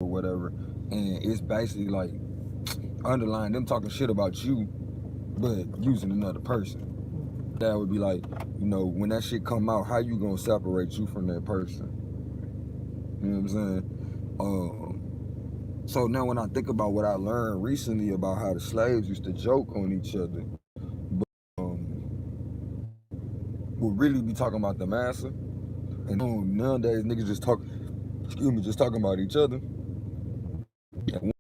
or whatever, and it's basically like underlying them talking shit about you, but using another person. That would be like, when that shit come out, how you gonna separate you from that person? You know what I'm saying? So now when I think about what I learned recently about how the slaves used to joke on each other, we'll really be talking about the massa, and nowadays niggas just talking about each other. And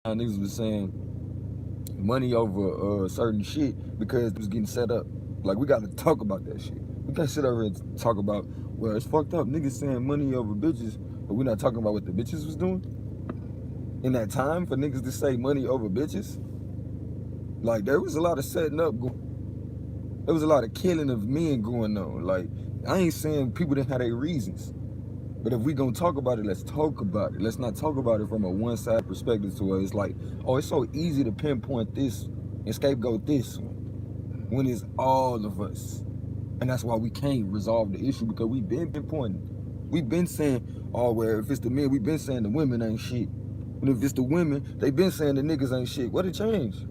one niggas was saying money over certain shit because it was getting set up. Like, we gotta talk about that shit. We can't sit over and talk about, well, it's fucked up. Niggas saying money over bitches, but we're not talking about what the bitches was doing in that time for niggas to say money over bitches. Like, there was a lot of setting up going. There was a lot of killing of men going on. Like, I ain't saying people didn't have their reasons, but if we gonna talk about it, let's talk about it. Let's not talk about it from a one-side perspective to where it's like, oh, it's so easy to pinpoint this and scapegoat this one, when it's all of us. And that's why we can't resolve the issue, because we've been pinpointing. We've been saying, oh, well, if it's the men, we've been saying the women ain't shit. And if it's the women, they been saying the niggas ain't shit. What it changed?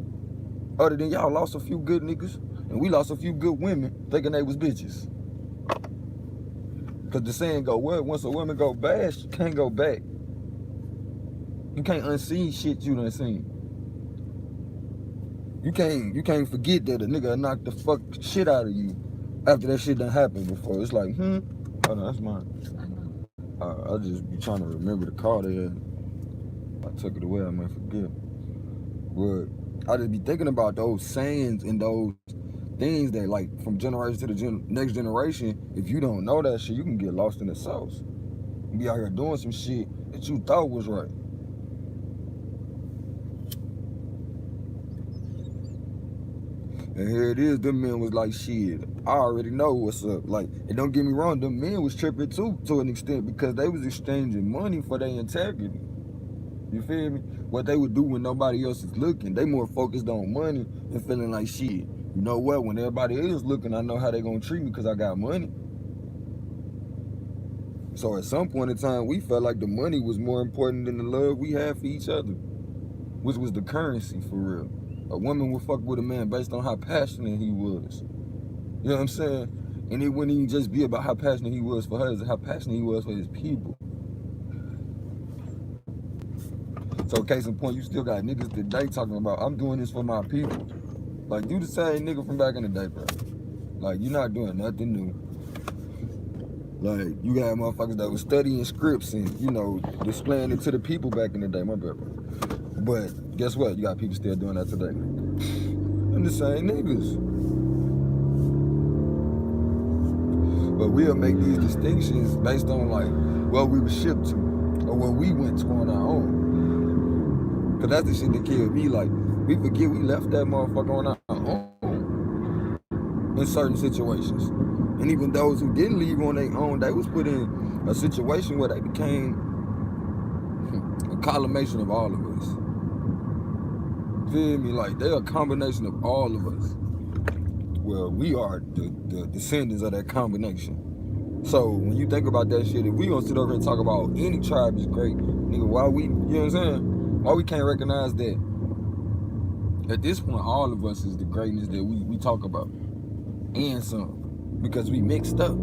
Other than y'all lost a few good niggas, and we lost a few good women thinking they was bitches. Because the saying go, well, once a woman go bad, she can't go back. You can't unsee shit you done seen. You can't forget that a nigga knocked the fuck shit out of you after that shit done happened before. It's like, oh no, that's mine. I just be trying to remember the call there. I took it away, I might forget. But I just be thinking about those sayings and those things that, like, from generation to the next generation, if you don't know that shit, you can get lost in the sauce. You be out here doing some shit that you thought was right. And here it is, them men was like, shit, I already know what's up. Like, and don't get me wrong, them men was tripping too, to an extent, because they was exchanging money for their integrity. You feel me? What they would do when nobody else is looking. They more focused on money and feeling like, shit, you know what, when everybody is looking, I know how they gonna treat me because I got money. So at some point in time, we felt like the money was more important than the love we had for each other, which was the currency, for real. A woman would fuck with a man based on how passionate he was. You know what I'm saying? And it wouldn't even just be about how passionate he was for her, it's how passionate he was for his people. So case in point, you still got niggas today talking about, I'm doing this for my people. Like, you the same nigga from back in the day, bro. Like, you're not doing nothing new. Like, you got motherfuckers that was studying scripts and, displaying it to the people back in the day, my bad, bro. But guess what? You got people still doing that today. And the same niggas. But we'll make these distinctions based on, like, what we were shipped to or what we went to on our own. Because that's the shit that killed me. Like, we forget we left that motherfucker on our own in certain situations. And even those who didn't leave on their own, they was put in a situation where they became a collimation of all of us. Feel me? Like, they're a combination of all of us. Well, we are the descendants of that combination. So when you think about that shit, if we gonna sit over and talk about any tribe is great, nigga, why we, you know what I'm saying? Why we can't recognize that at this point all of us is the greatness that we talk about, and some, because we mixed up.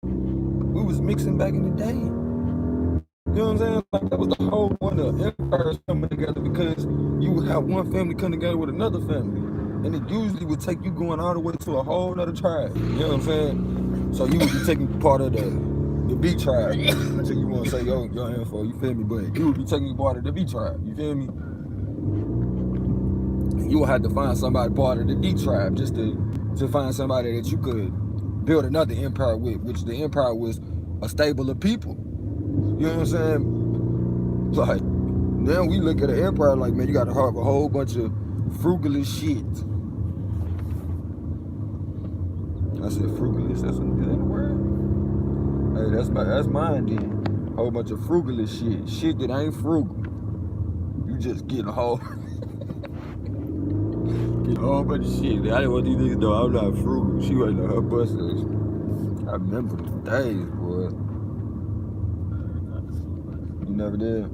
We was mixing back in the day. You know what I'm saying? Like, that was the whole point of empires coming together, because you would have one family come together with another family, and it usually would take you going all the way to a whole other tribe. You know what I'm saying? So you would be taking part of the B tribe. So you want to say your info, you feel me? But you would be taking part of the B tribe, you feel me? And you would have to find somebody part of the D tribe just to find somebody that you could build another empire with, which the empire was a stable of people. You know what I'm saying? Like, now we look at an empire like, man, you gotta have a whole bunch of frugalist shit. I said frugalist, is that a word? Hey, that's mine then. Whole bunch of frugalist shit. Shit that ain't frugal. You just get a whole bunch of shit. I didn't want these niggas know I'm not frugal. She waiting on her bus station. I remember the days, boy. You never did?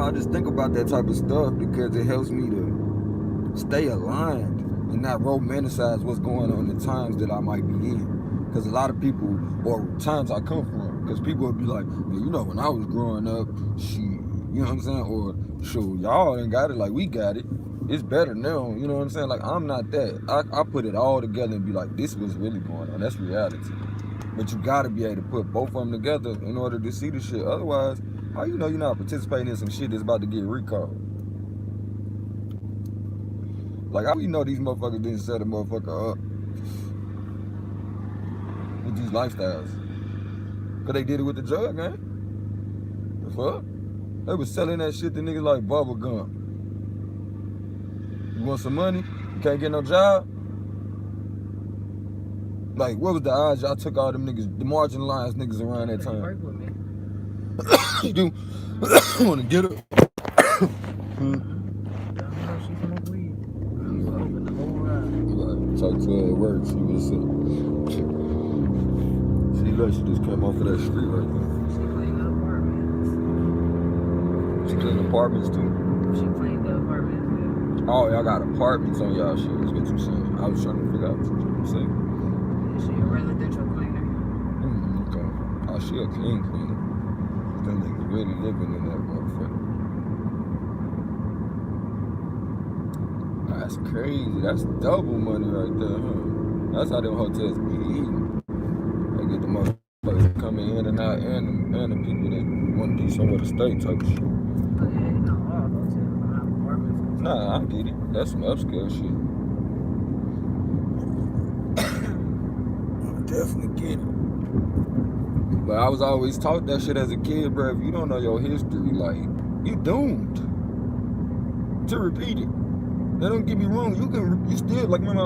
I just think about that type of stuff because it helps me to stay aligned and not romanticize what's going on in times that I might be in. Because a lot of people, or times I come from, because people would be like, man, you know, when I was growing up, shit, you know what I'm saying? Or, shoot, y'all ain't got it like we got it. It's better now, you know what I'm saying? Like, I'm not that. I put it all together and be like, this was really going on. That's reality. But you gotta be able to put both of them together in order to see the shit. Otherwise, how you know you're not participating in some shit that's about to get recalled? Like, how you know these motherfuckers didn't set a motherfucker up with these lifestyles? Cause they did it with the drug, man. The fuck? They was selling that shit to niggas like bubble gum. You want some money? You can't get no job? Like, what was the odds y'all took all them niggas, the marginalized niggas around that time? Work with me. You do want to get her? Talk to her at work, see what's up. See, look, she just came off of that street right there. She cleaned the apartments. She cleaned apartments too? She cleaned the apartments, yeah. Oh, y'all got apartments on y'all shit, is what you saying. I was trying to figure out what you saying. Yeah, she a residential cleaner. Okay. Oh, she a clean cleaner. Them niggas really living in that motherfucker. That's crazy. That's double money right there, huh? That's how them hotels be eating. They get the motherfuckers coming in and out, and the people that want to be somewhere to stay type of shit. Oh, yeah, you know, all hotels have apartments. Nah, I get it. That's some upscale shit. I definitely get it. But I was always taught that shit as a kid, bro. If you don't know your history, like, you doomed to repeat it. Now, don't get me wrong, you still, like, remember I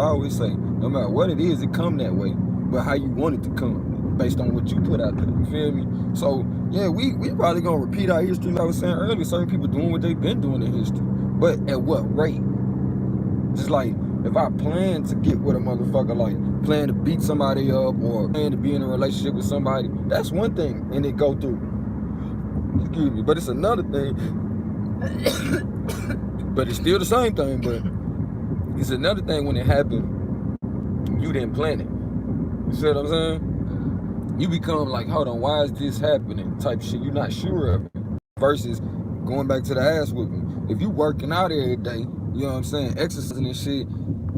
always say, no matter what it is, it come that way, but how you want it to come, based on what you put out there, you feel me? So, yeah, we probably gonna repeat our history, like I was saying earlier, certain people doing what they've been doing in history, but at what rate? Just like, if I plan to get with a motherfucker, like, plan to beat somebody up, or plan to be in a relationship with somebody, that's one thing, and it go through, excuse me, but it's another thing, but it's still the same thing, but it's another thing when it happened, you didn't plan it. You see what I'm saying? You become like, hold on, why is this happening? Type shit, you're not sure of it. Versus going back to the ass whipping. If you working out every day, you know what I'm saying, exercising and shit,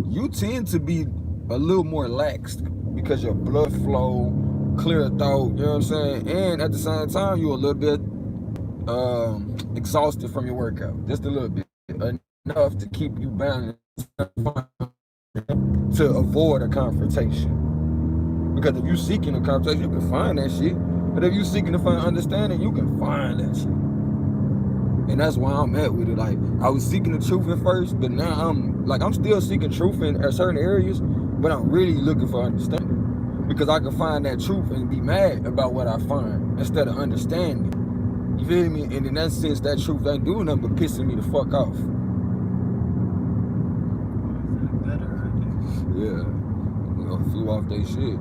you tend to be a little more laxed because your blood flow, clear thought, you know what I'm saying? And at the same time, you're a little bit exhausted from your workout. Just a little bit. Enough to keep you balanced to avoid a confrontation. Because if you're seeking a confrontation, you can find that shit. But if you're seeking to find understanding, you can find that shit. And that's why I'm at with it. Like, I was seeking the truth at first, but now I'm still seeking truth in certain areas, but I'm really looking for understanding. Because I can find that truth and be mad about what I find instead of understanding. You feel me? And in that sense, that truth ain't doing nothing but pissing me the fuck off. Yeah. You know, flew off they shit.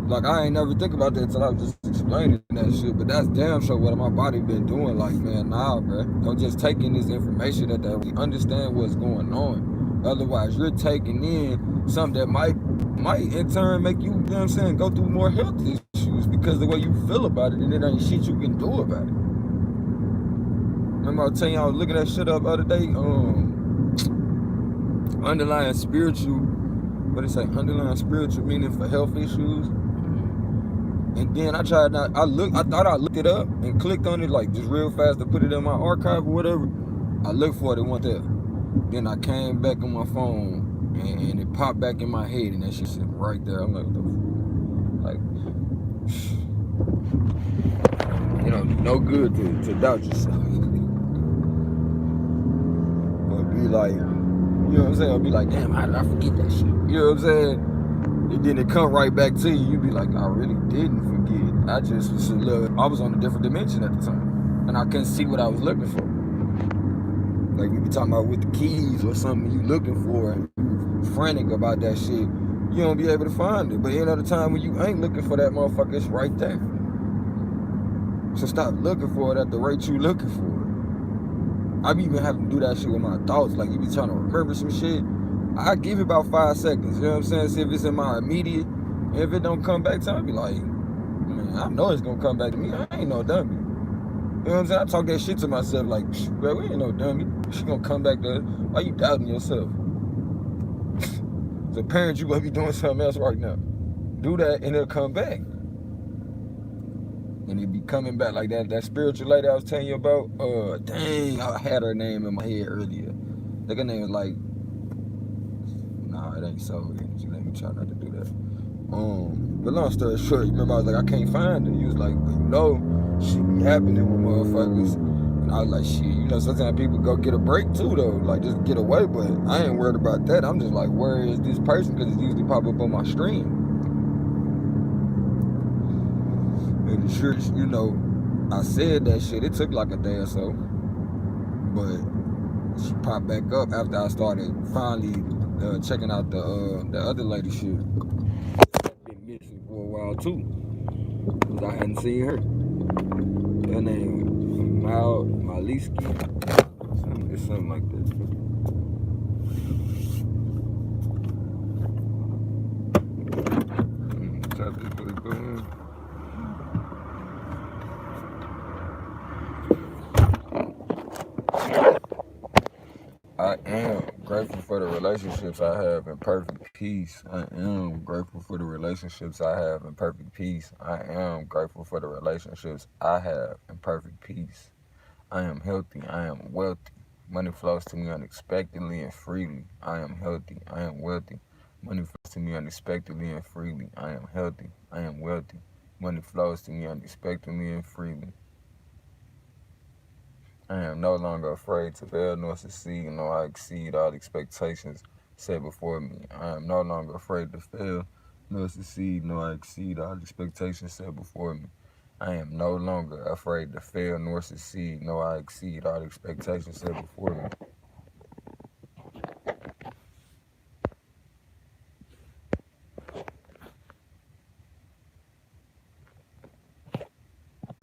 Like, I ain't never think about that until I was just explaining that shit. But that's damn sure what my body been doing. Like, man, nah, bro. I'm just taking this information that we understand what's going on. Otherwise, you're taking in something that might in turn make you, you know what I'm saying, go through more health issues because the way you feel about it, and it ain't shit you can do about it. Remember I was telling you I was looking that shit up the other day, underlying spiritual, what they say, underlying spiritual meaning for health issues. And then I thought I looked it up and clicked on it like just real fast to put it in my archive or whatever. I looked for it, it wasn't there. Then I came back on my phone and it popped back in my head and that shit sitting right there. I'm like, what the fuck? Like, you know, no good to doubt yourself. Or be like, you know what I'm saying? I'll be like, damn, how did I forget that shit? You know what I'm saying? And then it come right back to you. You be like, I really didn't forget. I just was I was on a different dimension at the time. And I couldn't see what I was looking for. Like we be talking about with the keys or something you looking for and you frantic about that shit, you don't be able to find it. But any other time when you ain't looking for that motherfucker, it's right there. So stop looking for it at the rate you looking for it. I be even having to do that shit with my thoughts. Like, you be trying to remember some shit. I give it about 5 seconds. You know what I'm saying? See if it's in my immediate. And if it don't come back to me, I be like, man, I know it's gonna come back to me. I ain't no dummy. You know what I'm saying? I talk that shit to myself like, bro, we ain't no dummy. She gonna come back to us. Why you doubting yourself? As a parent, you gonna be doing something else right now. Do that and it'll come back. And it be coming back like that spiritual lady I was telling you about. Dang, I had her name in my head earlier. Like, her name was like, nah, it ain't so energy. Let me try not to do that. But long story short, you remember I was like, I can't find her. You was like, but you know, she be happening with motherfuckers. And I was like, shit, you know, sometimes people go get a break too though, like just get away. But I ain't worried about that. I'm just like, where is this person? Because it usually pop up on my stream. And the shit, you know, I said that shit. It took like a day or so, but she popped back up after I started finally checking out the other lady shit. I've been missing for a while too, cause I hadn't seen her. Her name Maliski. It's something like that. Tap this really good. I am grateful for the relationships I have in perfect peace. I am grateful for the relationships I have in perfect peace. I am grateful for the relationships I have in perfect peace. I am healthy. I am wealthy. Money flows to me unexpectedly and freely. I am healthy. I am wealthy. Money flows to me unexpectedly and freely. I am healthy. I am wealthy. Money flows to me unexpectedly and freely. I am no longer afraid to fail nor succeed, nor I exceed all expectations set before me. I am no longer afraid to fail nor succeed, nor I exceed all expectations set before me. I am no longer afraid to fail nor succeed, nor I exceed all expectations set before me.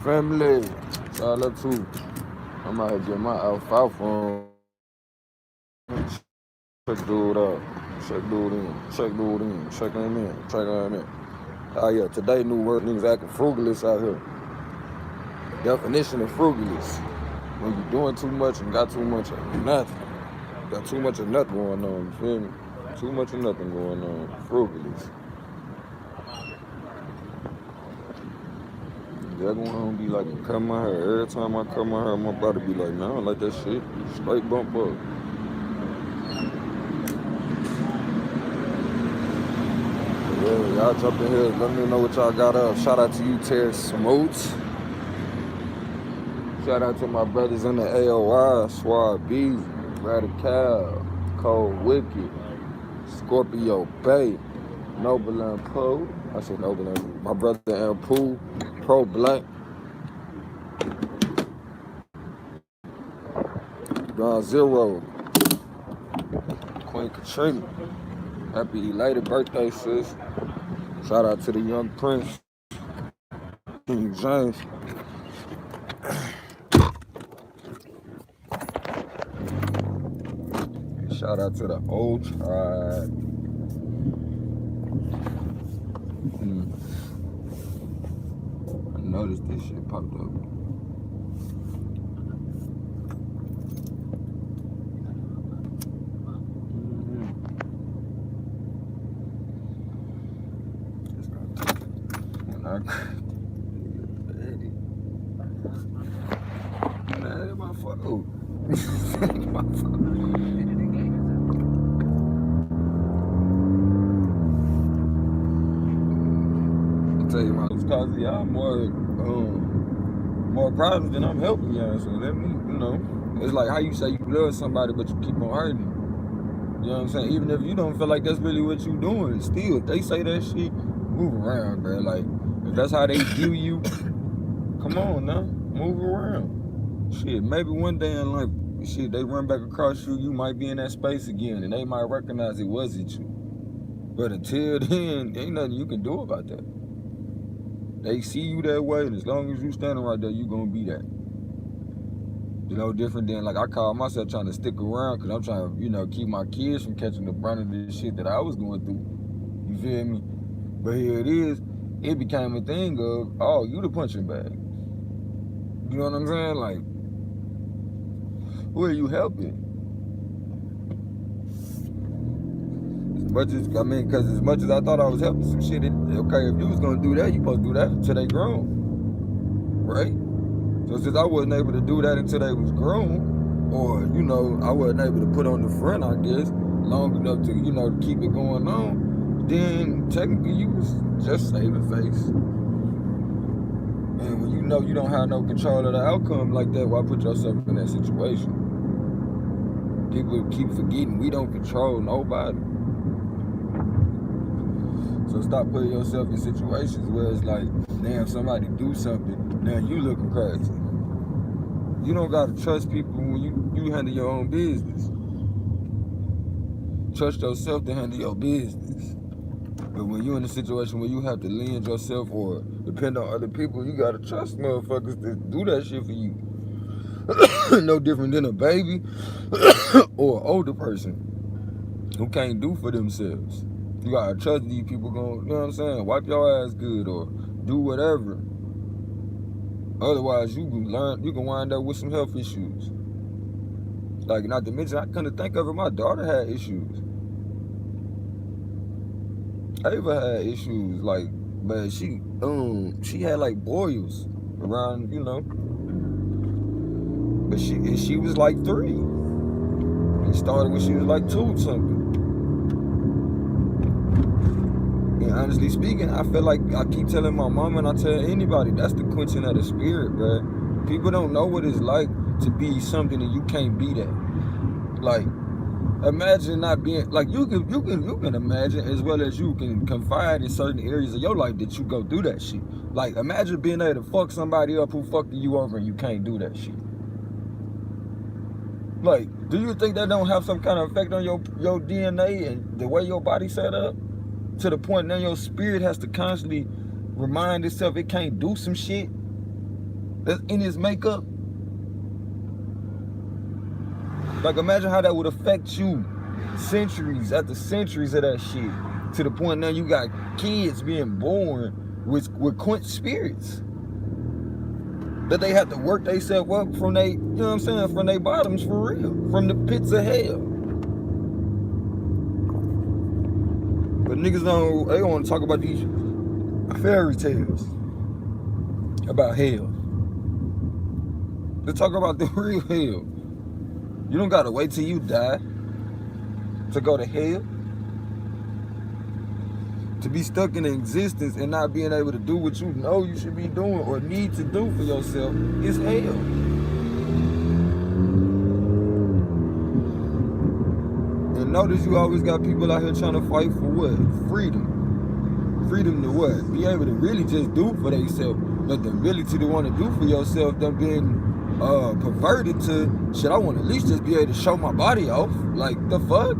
Family, shout out to. I'm out here getting my alfalfa on. Check dude out. Check dude in. Check dude in. Check him in. Check him in. Oh yeah, today new word, niggas acting frugalist out here. Definition of frugalist. When you doing too much and got too much of nothing. Got too much of nothing going on, you feel me? Too much of nothing going on. Frugalist. That gonna be like cut my hair. Every time I cut my hair, my body be like, man, I don't like that shit. Straight bump up. Yeah, y'all jump in here. Let me know what y'all got up. Shout out to you, Terrence Smoots. Shout out to my brothers in the AOI, Swab Bees, Radical, Cold Wicked, Scorpio Bay, Noble and Poe. I said Noble and my brother and Pooh, Pro Black, Ground Zero, Queen Katrina. Happy elated birthday, sis. Shout out to the young prince, King James. Shout out to the whole tribe. I noticed this shit popped up. That's my fault. My fault. Tell you, my it's cause y'all more problems than I'm helping y'all. So let me, you know, it's like how you say you love somebody, but you keep on hurting. You know what I'm saying? Even if you don't feel like that's really what you doing, still, if they say that shit, move around, bro. Like, if that's how they view you, come on now, move around. Shit, maybe one day in life, shit, they run back across you, you might be in that space again, and they might recognize it wasn't you. But until then, ain't nothing you can do about that. They see you that way, and as long as you standing right there, you gonna be that. You know, different than, like, I call myself trying to stick around because I'm trying to, you know, keep my kids from catching the brunt of this shit that I was going through. You feel me? But here it is. It became a thing of, oh, you the punching bag. You know what I'm saying? Like, who are you helping? As much as, I mean, because as much as I thought I was helping some shit, okay, if you was going to do that, you supposed to do that until they grown. Right? So since I wasn't able to do that until they was grown, or, you know, I wasn't able to put on the front, I guess, long enough to, you know, keep it going on, then technically you was just saving face. And when you know you don't have no control of the outcome like that, why put yourself in that situation? People keep forgetting we don't control nobody. So stop putting yourself in situations where it's like, damn, somebody do something, now you looking crazy. You don't gotta trust people when you handle your own business. Trust yourself to handle your business. But when you're in a situation where you have to lend yourself or depend on other people, you gotta trust motherfuckers to do that shit for you. No different than a baby or an older person who can't do for themselves. You gotta trust these people going, you know what I'm saying, wipe your ass good or do whatever. Otherwise, you can wind up with some health issues. Like, not to mention, I couldn't think of it, my daughter had issues. Ava had issues, like, but she had like boils around, you know. But she was like 3. It started when she was like 2 something. And honestly speaking, I feel like I keep telling my mom and I tell anybody, that's the quenching of the spirit, bro. People don't know what it's like to be something and you can't be that. Like, imagine not being, like, you can imagine as well as you can confide in certain areas of your life that you go through that shit. Like, imagine being able to fuck somebody up who fucked you over and you can't do that shit. Like, do you think that don't have some kind of effect on your DNA and the way your body set up? To the point now your spirit has to constantly remind itself it can't do some shit that's in its makeup. Like, imagine how that would affect you centuries after centuries of that shit. To the point now you got kids being born with quenched spirits. That they have to work themselves up from they, you know what I'm saying, from their bottoms for real. From the pits of hell. But niggas they don't want to talk about these fairy tales about hell. Let's talk about the real hell. You don't gotta wait till you die to go to hell. To be stuck in existence and not being able to do what you know you should be doing or need to do for yourself is hell. And notice you always got people out here trying to fight for what? Freedom. Freedom to what? Be able to really just do for themselves. But the ability to want to do for yourself, them being perverted to, shit, I want to at least just be able to show my body off. Like, the fuck?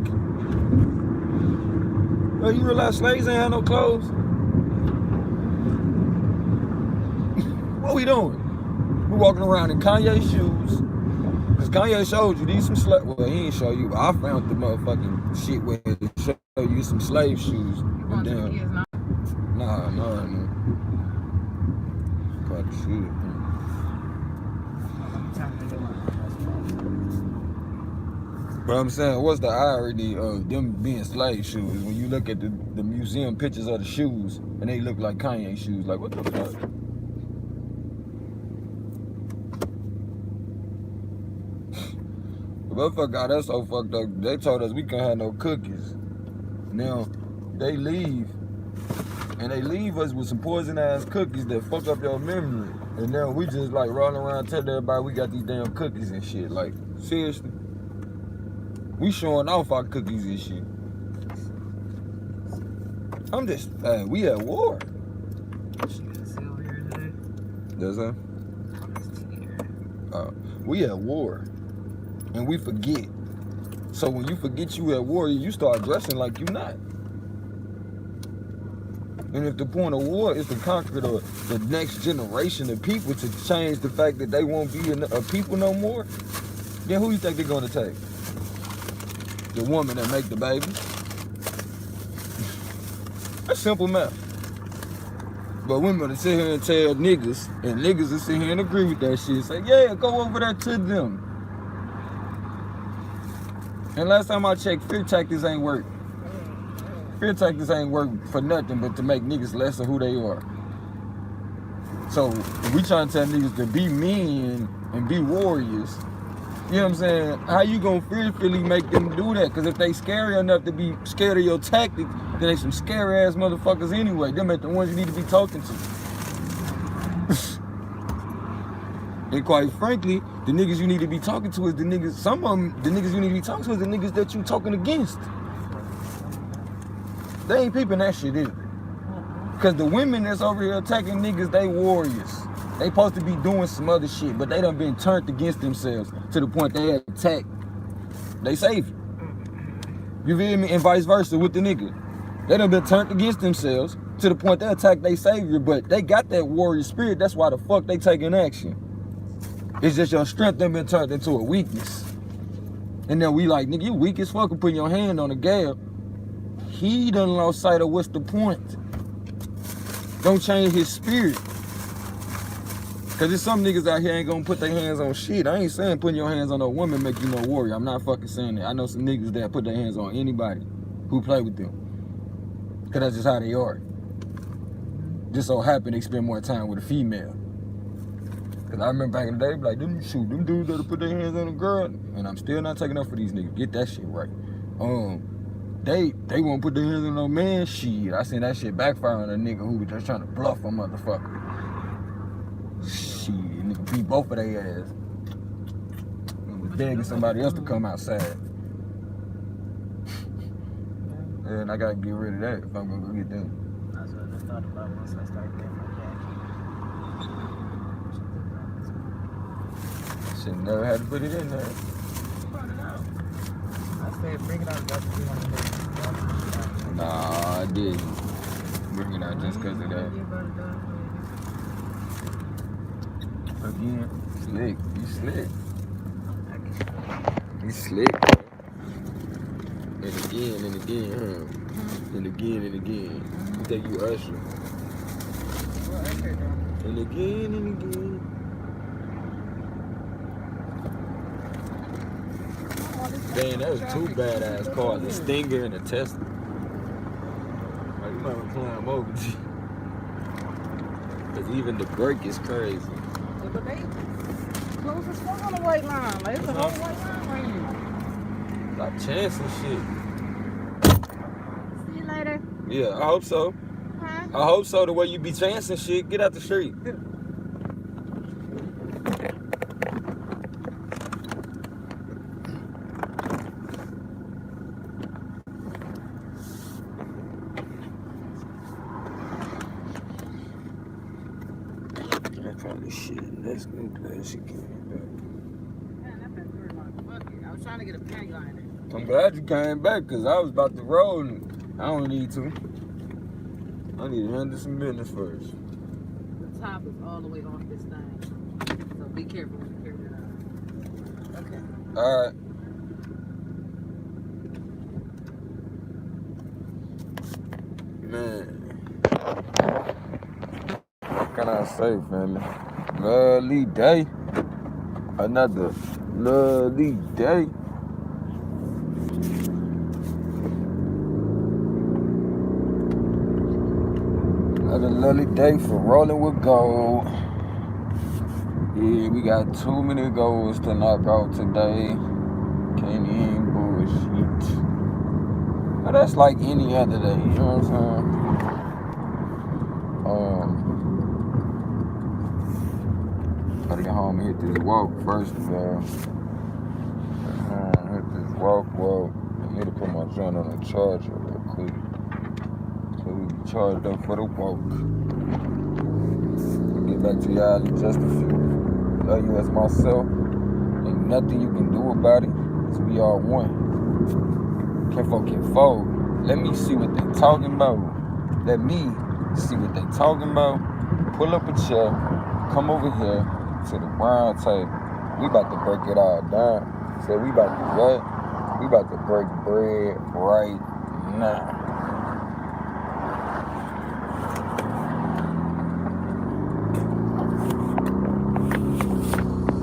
Bro, you realize slaves ain't had no clothes? What we doing? We walking around in Kanye shoes. Cause Kanye showed you these some slave. Well, he ain't show you, but I found the motherfucking shit where it show you some slave shoes. And damn. Nah, no. Got the shit. But I'm saying, what's the irony of them being slave shoes when you look at the museum pictures of the shoes and they look like Kanye shoes? Like, what the fuck? The motherfucker got us so fucked up, they told us we couldn't have no cookies. Now, they leave, and they leave us with some poison ass cookies that fuck up your memory. And now we just like rolling around telling everybody we got these damn cookies and shit. Like, seriously? We showing off our cookies and shit. I'm just, we at war. Does that? We at war. And we forget. So when you forget you at war, you start dressing like you not. And if the point of war is to conquer the next generation of people, to change the fact that they won't be a people no more, then who you think they're gonna take? The woman that make the baby? That's simple math. But women gonna sit here and tell niggas, and niggas will sit here and agree with that shit. Say, yeah, go over there to them. And last time I checked, fear tactics ain't work. Fear tactics ain't work for nothing but to make niggas less of who they are. So we trying to tell niggas to be men and be warriors. You know what I'm saying? How you gonna fearfully make them do that? Because if they scary enough to be scared of your tactics, then they some scary ass motherfuckers anyway. Them ain't the ones you need to be talking to. And quite frankly, the niggas you need to be talking to is the niggas, some of them, the niggas you need to be talking to is the niggas that you talking against. They ain't peeping that shit either. Because the women that's over here attacking niggas, they warriors. They supposed to be doing some other shit, but they done been turned against themselves to the point they attack they savior. You feel me? And vice versa with the nigga. They done been turned against themselves to the point they attack they savior, but they got that warrior spirit. That's why the fuck they taking action. It's just your strength done been turned into a weakness. And then we like, nigga, you weak as fuck for putting your hand on the gal. He done lost sight of what's the point. Don't change his spirit. Cause there's some niggas out here ain't gonna put their hands on shit. I ain't saying putting your hands on a woman make you no warrior. I'm not fucking saying that. I know some niggas that put their hands on anybody who play with them. Cause that's just how they are. Just so happen they spend more time with a female. Cause I remember back in the day, like, them dudes that put their hands on a girl, and I'm still not taking up for these niggas. Get that shit right. They won't put their hands on no man shit. I seen that shit backfire on a nigga who was just trying to bluff a motherfucker. Shit, nigga beat both of their ass. And was begging somebody else to come outside. And I gotta get rid of that if I'm gonna go get them. That's what I just thought about once I started getting my jacket. Shit, never had to put it in there. Brought it out. I said, bring it out. Got to be on the day. Nah, I didn't. Bring it out just because of that. Again, slick. You slick. You slick, bro. And again, huh? And again. You think you Usher. And again. Damn, that was two badass cars. The Stinger and the Tesla. Like, you might want to climb over, G. Because even the brake is crazy. But they close as fuck on the white line. Like, it's a whole white line right here. Like chance and shit. See you later. Yeah, I hope so. Huh? I hope so. The way you be chancing shit, get out the street. Let's go glad she came back. Man, that been through my bucket. I was trying to get a peg liner. I'm glad you came back because I was about to roll and I don't need to. I need to handle some business first. The top is all the way off this thing. So be careful when you carry it out. Okay. Alright. Man. What can I say, family? Lovely day. Another lovely day. Another lovely day for rolling with gold. Yeah, we got too many goals to knock out today. Can't even bullshit. But that's like any other day, you know what I'm saying? Gotta get home and hit this walk first of all. Hit this walk. I need to put my joint on the charger real quick. So we be charged up for the walk. Get back to y'all in just a few. Love you as myself. Ain't nothing you can do about it. Cause we all one. Can fold. Let me see what they talking about. Let me see what they talking about, pull up a chair, come over here to the round table. We about to break it all down. So we about to what? We about to break bread right now.